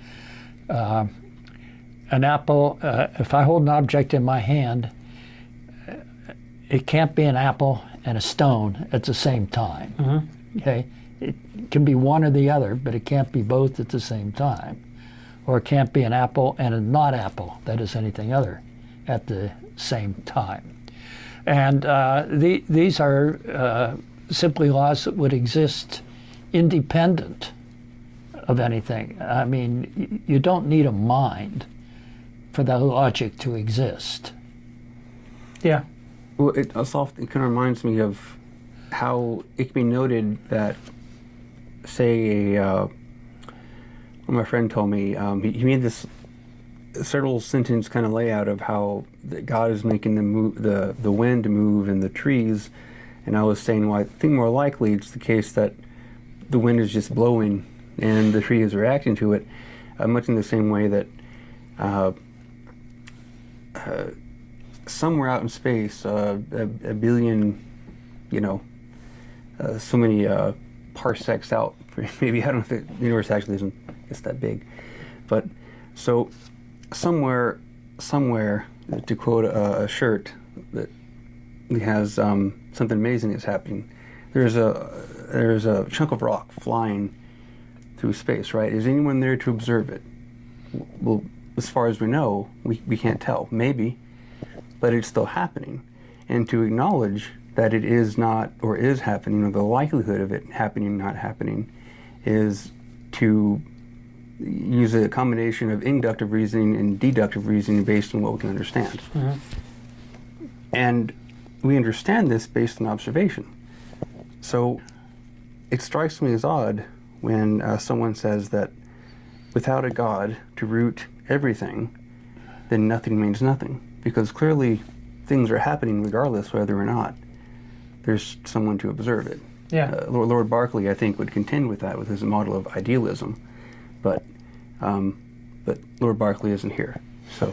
Speaker 1: an apple, if I hold an object in my hand, it can't be an apple and a stone at the same time. Mm-hmm. Okay, it can be one or the other, but it can't be both at the same time. Or it can't be an apple and a not apple, that is anything other, at the same time. And these are simply laws that would exist independent of anything. I mean, you don't need a mind for that logic to exist.
Speaker 3: Yeah.
Speaker 2: Well, it kind of reminds me of how it can be noted that, say, my friend told me, he made this several sentence kind of layout of how God is making the wind move and the trees, and I was saying, well, I think more likely it's the case that the wind is just blowing and the tree is reacting to it, much in the same way that somewhere out in space, a billion, so many parsecs out, maybe, I don't know if the universe actually isn't it's that big, but so somewhere, to quote a shirt that has something amazing is happening. There's a chunk of rock flying through space, right? Is anyone there to observe it? Well, as far as we know, we can't tell. Maybe, but it's still happening. And to acknowledge that it is not or is happening, or the likelihood of it happening, not happening, is to use a combination of inductive reasoning and deductive reasoning based on what we can understand.
Speaker 3: Mm-hmm.
Speaker 2: And we understand this based on observation. So it strikes me as odd when someone says that without a God to root everything, then nothing means nothing. Because clearly things are happening regardless whether or not there's someone to observe it.
Speaker 3: Yeah.
Speaker 2: Lord Berkeley, I think, would contend with that with his model of idealism. But Lord Berkeley isn't here, so.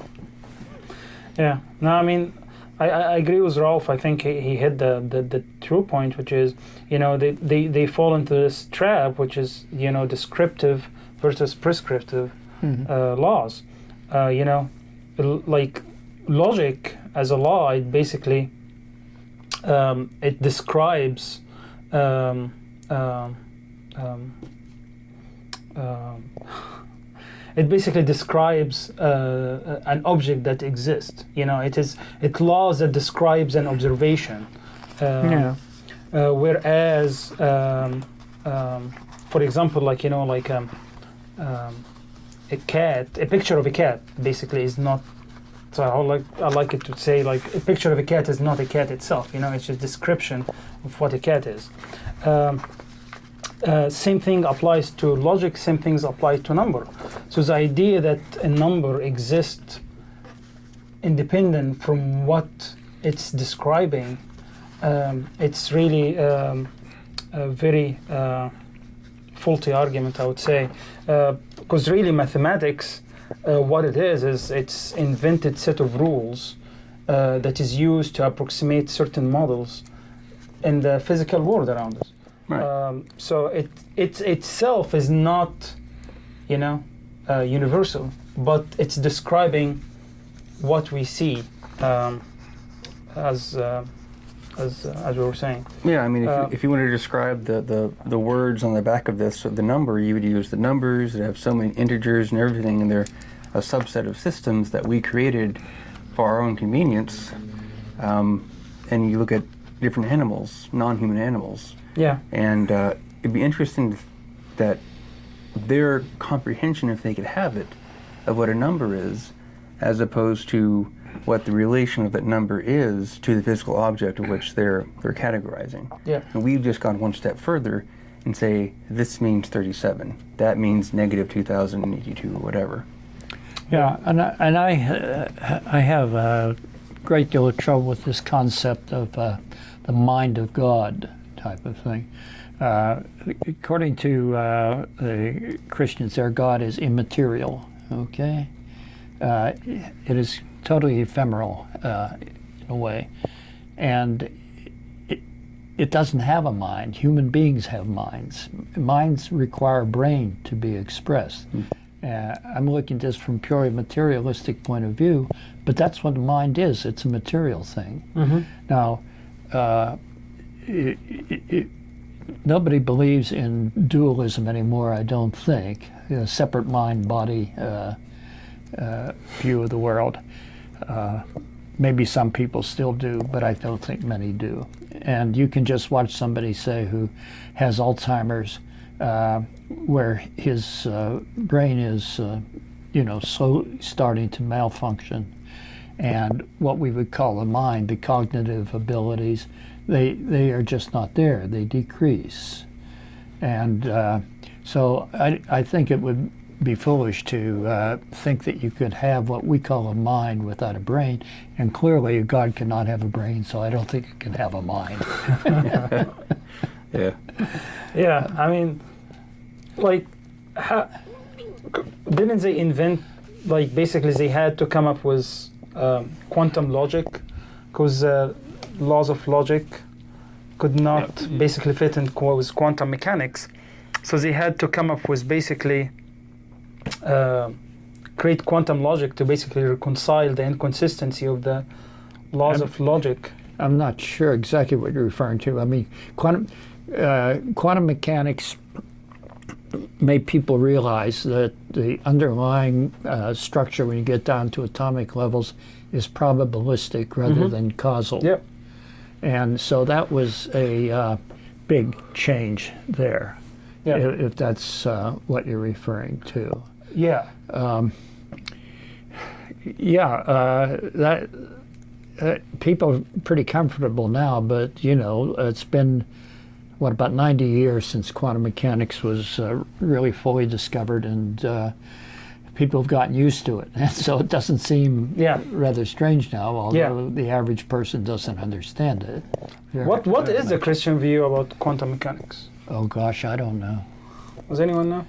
Speaker 3: Yeah. No, I mean, I agree with Rolf. I think he hit the true point, which is, they fall into this trap, which is, descriptive versus prescriptive laws. Like logic as a law, it basically it describes it basically describes an object that exists. It laws that describes an observation. Whereas, for example, a cat, a picture of a cat basically is not. So I like it to say, like, a picture of a cat is not a cat itself. It's just description of what a cat is. Same thing applies to logic, same things apply to number. So the idea that a number exists independent from what it's describing, it's really a very faulty argument, I would say. Because really mathematics, what it is it's invented set of rules that is used to approximate certain models in the physical world around us.
Speaker 2: Right.
Speaker 3: So it itself is not, universal, but it's describing what we see, as we were saying.
Speaker 2: Yeah, I mean, if you wanted to describe the words on the back of this, the number, you would use the numbers that have so many integers and everything, and they're a subset of systems that we created for our own convenience. And you look at different animals, non-human animals.
Speaker 3: Yeah.
Speaker 2: And it'd be interesting that their comprehension, if they could have it, of what a number is, as opposed to what the relation of that number is to the physical object of which they're categorizing.
Speaker 3: Yeah.
Speaker 2: And we've just gone one step further and say, this means 37. That means negative 2082 or whatever.
Speaker 1: Yeah, and I have a great deal of trouble with this concept of the mind of God type of thing. According to the Christians, their God is immaterial, okay? It is totally ephemeral in a way. And it doesn't have a mind. Human beings have minds. Minds require a brain to be expressed. I'm looking at this from purely materialistic point of view, but that's what the mind is. It's a material thing.
Speaker 3: Mm-hmm.
Speaker 1: Now, nobody believes in dualism anymore, I don't think. Separate mind-body view of the world. maybe some people still do, but I don't think many do. And you can just watch somebody, say, who has Alzheimer's, where his brain is, slowly starting to malfunction. And what we would call the mind, the cognitive abilities, they are just not there. They decrease. And so I think it would be foolish to think that you could have what we call a mind without a brain. And clearly, God cannot have a brain, so I don't think it can have a mind.
Speaker 2: Yeah.
Speaker 3: Yeah, I mean, like, didn't they invent, like, basically they had to come up with quantum logic, because laws of logic could not basically fit in with quantum mechanics. So they had to come up with basically create quantum logic to basically reconcile the inconsistency of the laws of logic.
Speaker 1: I'm not sure exactly what you're referring to. I mean, quantum mechanics made people realize that the underlying structure, when you get down to atomic levels, is probabilistic rather than causal.
Speaker 3: Yep.
Speaker 1: And so that was a big change there,
Speaker 3: Yeah.
Speaker 1: if that's what you're referring to.
Speaker 3: Yeah.
Speaker 1: That people are pretty comfortable now, but it's been about 90 years since quantum mechanics was really fully discovered, and people have gotten used to it, and so it doesn't seem rather strange now, although the average person doesn't understand it.
Speaker 3: What is the Christian view about quantum mechanics?
Speaker 1: Oh gosh, I don't know.
Speaker 3: Does anyone know?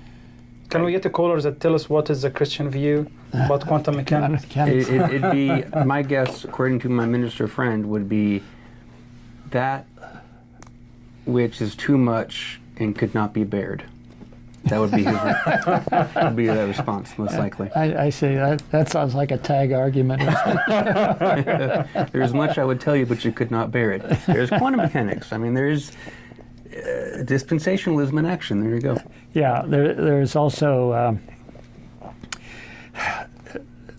Speaker 3: Can we get the callers that tell us what is the Christian view about quantum mechanics?
Speaker 2: It'd be, my guess, according to my minister friend, would be that which is too much and could not be bared. That would be his would be the response, most likely.
Speaker 1: I see. That sounds like a tag argument.
Speaker 2: There's much I would tell you, but you could not bear it. There's quantum mechanics. I mean, there's dispensationalism in action. There you go.
Speaker 1: Yeah, there's also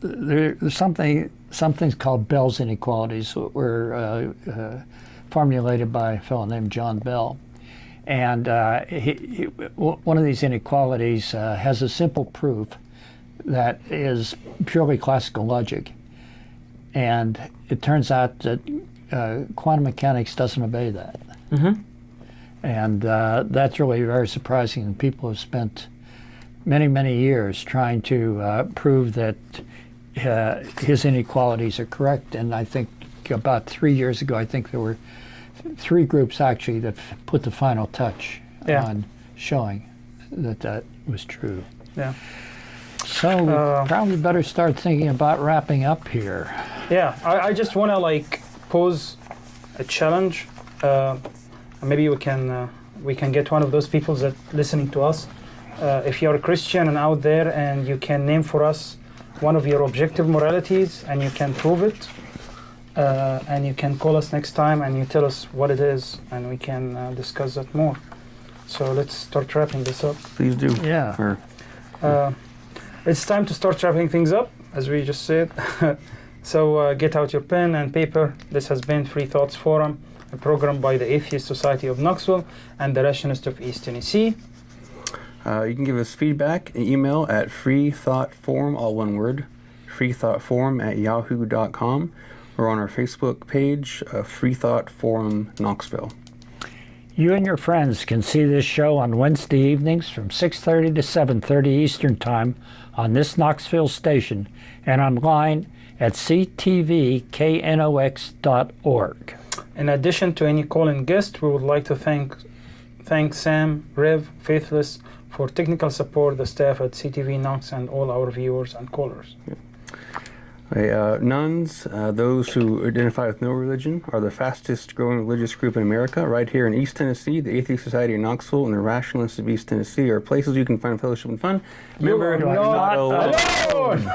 Speaker 1: there's something called Bell's inequalities, were formulated by a fellow named John Bell. And one of these inequalities has a simple proof that is purely classical logic. And it turns out that quantum mechanics doesn't obey that.
Speaker 3: Mm-hmm.
Speaker 1: And that's really very surprising. And people have spent many, many years trying to prove that his inequalities are correct. And I think about 3 years ago, I think there were 3 groups actually that put the final touch on showing that was true.
Speaker 3: Yeah.
Speaker 1: So we probably better start thinking about wrapping up here.
Speaker 3: Yeah, I just want to pose a challenge. Maybe we can get one of those people that listening to us. If you're a Christian and out there, and you can name for us one of your objective moralities, and you can prove it. And you can call us next time and you tell us what it is, and we can discuss that more. So let's start wrapping this up.
Speaker 2: Please do.
Speaker 1: Yeah.
Speaker 3: It's time to start wrapping things up, as we just said. So get out your pen and paper. This has been Free Thoughts Forum, a program by the Atheist Society of Knoxville and the Rationalist of East Tennessee.
Speaker 2: You can give us feedback and email at freethoughtforum, all one word, freethoughtforum@yahoo.com. or on our Facebook page, Freethought Forum Knoxville.
Speaker 1: You and your friends can see this show on Wednesday evenings from 6:30 to 7:30 Eastern Time on this Knoxville station and online at ctvknox.org.
Speaker 3: In addition to any call-in guest, we would like to thank Sam, Rev, Faithless for technical support, the staff at CTV Knox, and all our viewers and callers.
Speaker 2: Yeah. Nuns, those who identify with no religion, are the fastest growing religious group in America. Right here in East Tennessee, the Atheist Society of Knoxville and the Rationalists of East Tennessee are places you can find fellowship and fun. Remember,
Speaker 3: You are not alone.